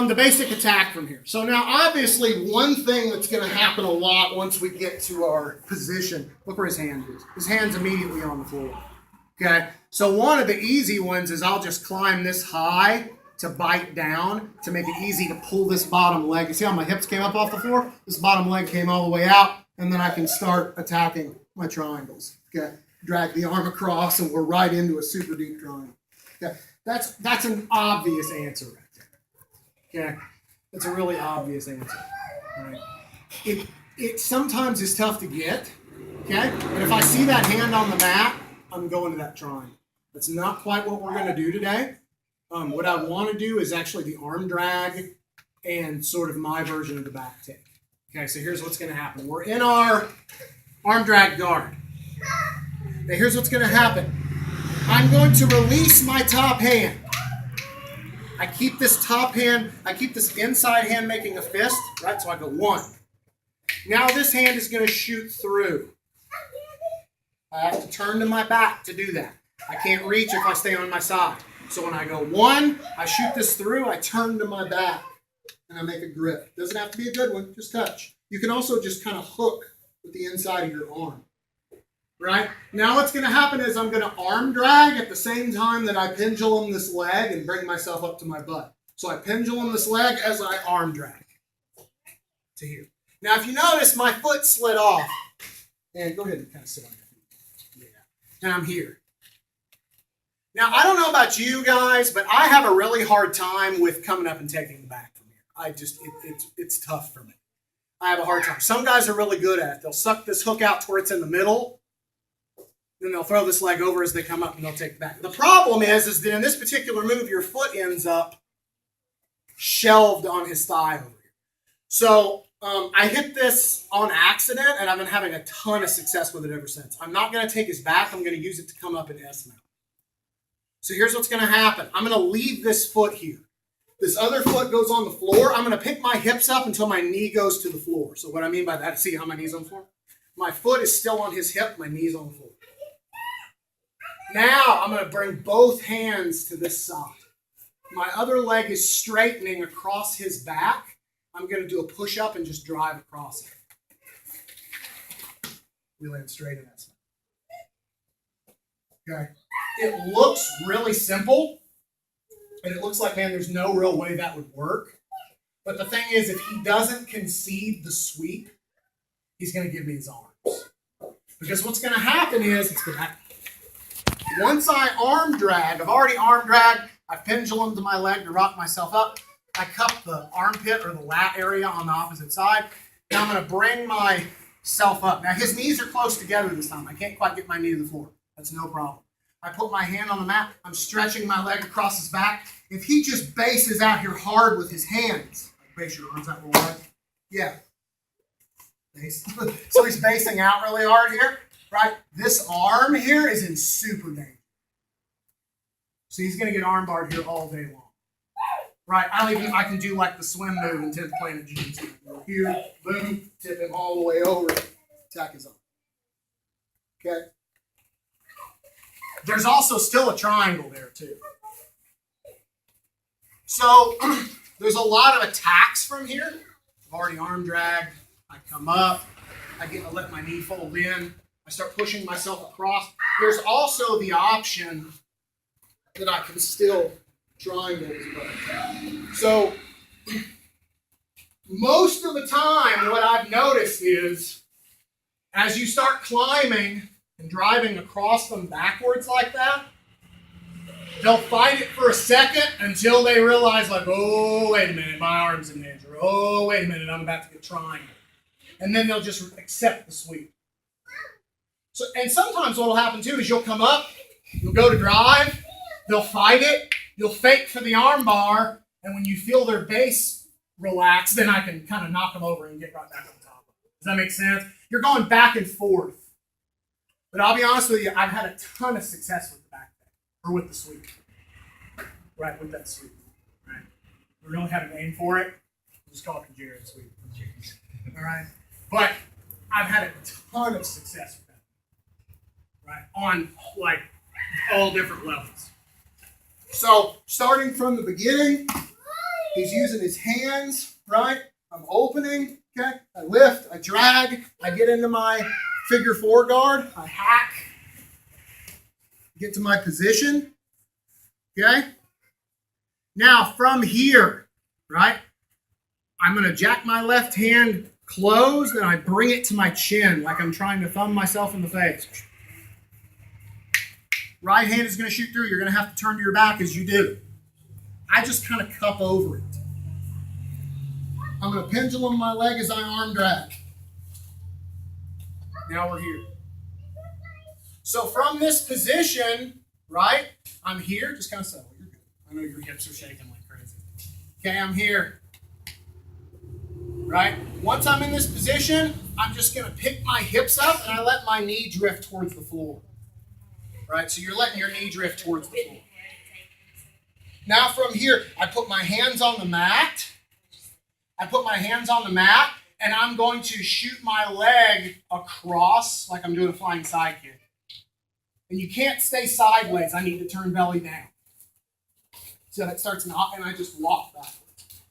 the basic attack from here. So now, obviously, one thing that's going to happen a lot once we get to our position, look where his hand is. His hand's immediately on the floor. Okay? So one of the easy ones is I'll just climb this high to bite down to make it easy to pull this bottom leg. You see how my hips came up off the floor? This bottom leg came all the way out, and then I can start attacking my triangles. Okay? Drag the arm across, and we're right into a super deep triangle. Okay? That's an obvious answer right there. Okay? That's a really obvious answer. All right? It sometimes is tough to get. Okay? And if I see that hand on the mat, I'm going to that triangle. That's not quite what we're going to do today. What I want to do is actually the arm drag and sort of my version of the back take. Okay, so here's what's going to happen. We're in our arm drag guard. Now here's what's going to happen. I'm going to release my top hand. I keep this top hand, I keep this inside hand making a fist, right? So I go 1. Now this hand is going to shoot through. I have to turn to my back to do that. I can't reach if I stay on my side. So when I go 1, I shoot this through, I turn to my back, and I make a grip. Doesn't have to be a good one, just touch. You can also just kind of hook with the inside of your arm. Right? Now what's going to happen is I'm going to arm drag at the same time that I pendulum this leg and bring myself up to my butt. So I pendulum this leg as I arm drag to here. Now if you notice, my foot slid off. And go ahead and kind of sit on your feet. Yeah. And I'm here. Now I don't know about you guys, but I have a really hard time with coming up and taking the back from here. It's tough for me. I have a hard time. Some guys are really good at it. They'll suck this hook out to where it's in the middle. Then they'll throw this leg over as they come up and they'll take it back. The problem is that in this particular move, your foot ends up shelved on his thigh over here. So I hit this on accident, and I've been having a ton of success with it ever since. I'm not going to take his back. I'm going to use it to come up in S mount. So here's what's going to happen. I'm going to leave this foot here. This other foot goes on the floor. I'm going to pick my hips up until my knee goes to the floor. So what I mean by that, see how my knee's on the floor? My foot is still on his hip. My knee's on the floor. Now I'm going to bring both hands to this side. My other leg is straightening across his back. I'm going to do a push-up and just drive across it. We land straight in that side. Okay. It looks really simple, and it looks like, man, there's no real way that would work. But the thing is, if he doesn't concede the sweep, he's going to give me his arms. Because what's going to happen is, once I arm drag, I've already arm dragged, I pendulum to my leg to rock myself up. I cup the armpit or the lat area on the opposite side. Now I'm going to bring myself up. Now his knees are close together this time. I can't quite get my knee to the floor. That's no problem. I put my hand on the mat. I'm stretching my leg across his back. If he just bases out here hard with his hands, base your arms out real wide. Yeah. Base. So he's basing out really hard here. Right? This arm here is in super danger. So he's going to get arm barred here all day long. Right? I can do like the swim move in 10th Planet Jiu-Jitsu. Here, boom, tip him all the way over, attack his arm. Okay? There's also still a triangle there too. So there's a lot of attacks from here. I've already arm dragged. I come up. I let my knee fold in. I start pushing myself across. There's also the option that I can still triangle as well. So most of the time, what I've noticed is as you start climbing and driving across them backwards like that, they'll fight it for a second until they realize, like, oh, wait a minute, my arm's in danger. Oh, wait a minute, I'm about to get triangled. And then they'll just accept the sweep. So, and sometimes what will happen too is you'll come up, you'll go to drive, they'll fight it, you'll fake for the arm bar, and when you feel their base relax, then I can kind of knock them over and get right back on top of it. Does that make sense? You're going back and forth. But I'll be honest with you, I've had a ton of success with the back thing, or with the sweep. Right, with that sweep. Right. We don't have a name for it. We'll just call it the Jared sweep. All right. But I've had a ton of success with that. Right, on like all different levels. So starting from the beginning, He's using his hands, right? I'm opening, okay? I lift, I drag, I get into my figure 4 guard, I hack, get to my position, okay? Now from here, right, I'm going to jack my left hand closed and I bring it to my chin like I'm trying to thumb myself in the face. Right hand is going to shoot through. You're going to have to turn to your back as you do. I just kind of cup over it. I'm going to pendulum my leg as I arm drag. Now we're here. So from this position, right, I'm here. Just kind of settle. You're good. I know your hips are shaking like crazy. Okay, I'm here. Right? Once I'm in this position, I'm just going to pick my hips up and I let my knee drift towards the floor. Right? So you're letting your knee drift towards the floor. Now from here, I put my hands on the mat. And I'm going to shoot my leg across like I'm doing a flying side kick. And you can't stay sideways. I need to turn belly down. So that starts not, and I just walk backwards.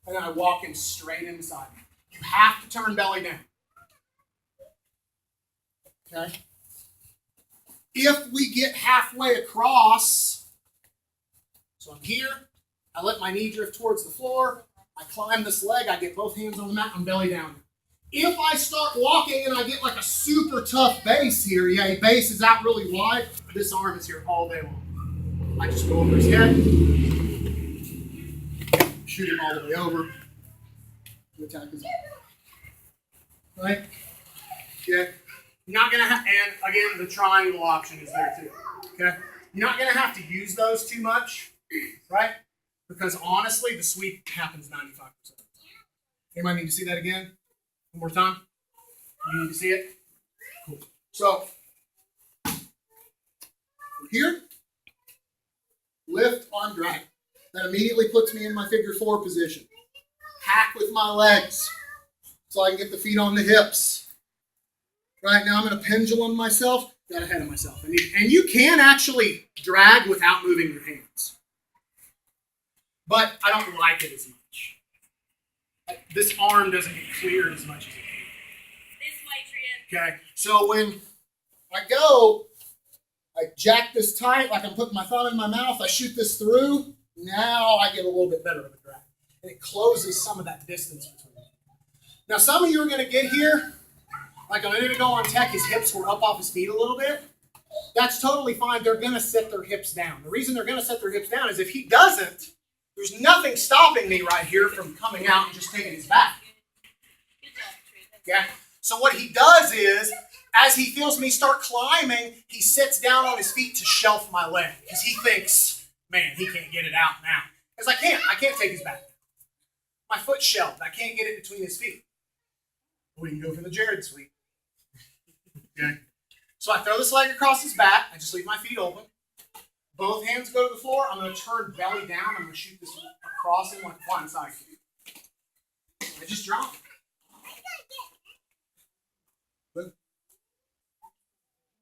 And then I walk in straight inside. You have to turn belly down. Okay? If we get halfway across, so I'm here, I let my knee drift towards the floor, I climb this leg, I get both hands on the mat, I'm belly down. If I start walking and I get like a super tough base here, yeah, base is out really wide, this arm is here all day long. I just go over his head, shoot him all the way over, to attack his back. Right? Okay. You're not going to have, and again, the triangle option is there too. Okay? You're not going to have to use those too much, right? Because honestly, the sweep happens 95% of the time. Anybody need to see that again? One more time? You need to see it? Cool. So, we're here. Lift, arm drag. That immediately puts me in my figure 4 position. Hack with my legs so I can get the feet on the hips. Right now, I'm going to pendulum myself, got ahead of myself. And you can actually drag without moving your hands. But I don't like it as much. This arm doesn't get cleared as much as it can. Okay, so when I go, I jack this tight, like I'm putting my thumb in my mouth, I shoot this through, now I get a little bit better of a drag. And it closes some of that distance between them. Now, some of you are going to get here, like a minute ago on tech, his hips were up off his feet a little bit. That's totally fine. They're going to set their hips down. The reason they're going to set their hips down is if he doesn't, there's nothing stopping me right here from coming out and just taking his back. Yeah. So what he does is, as he feels me start climbing, he sits down on his feet to shelf my leg. Because he thinks, man, he can't get it out now. Because I can't take his back. My foot's shelved. I can't get it between his feet. We can go for the Jared sweep. Okay. So I throw this leg across his back. I just leave my feet open. Both hands go to the floor. I'm going to turn belly down. I'm going to shoot this across him like a flying side kick. I just drop it. Boom.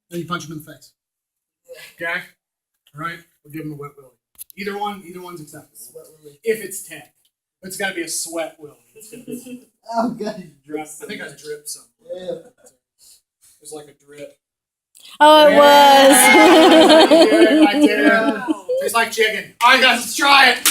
Then you punch him in the face. Okay? All right? We'll give him a wet willy. Either one's acceptable. If it's 10. It's got to be a sweat willy. It's gonna be Oh, God. drip. I think I dripped some. Yeah. It was like a drip. Oh, it was. I did. Tastes like chicken. All right, guys, let's try it.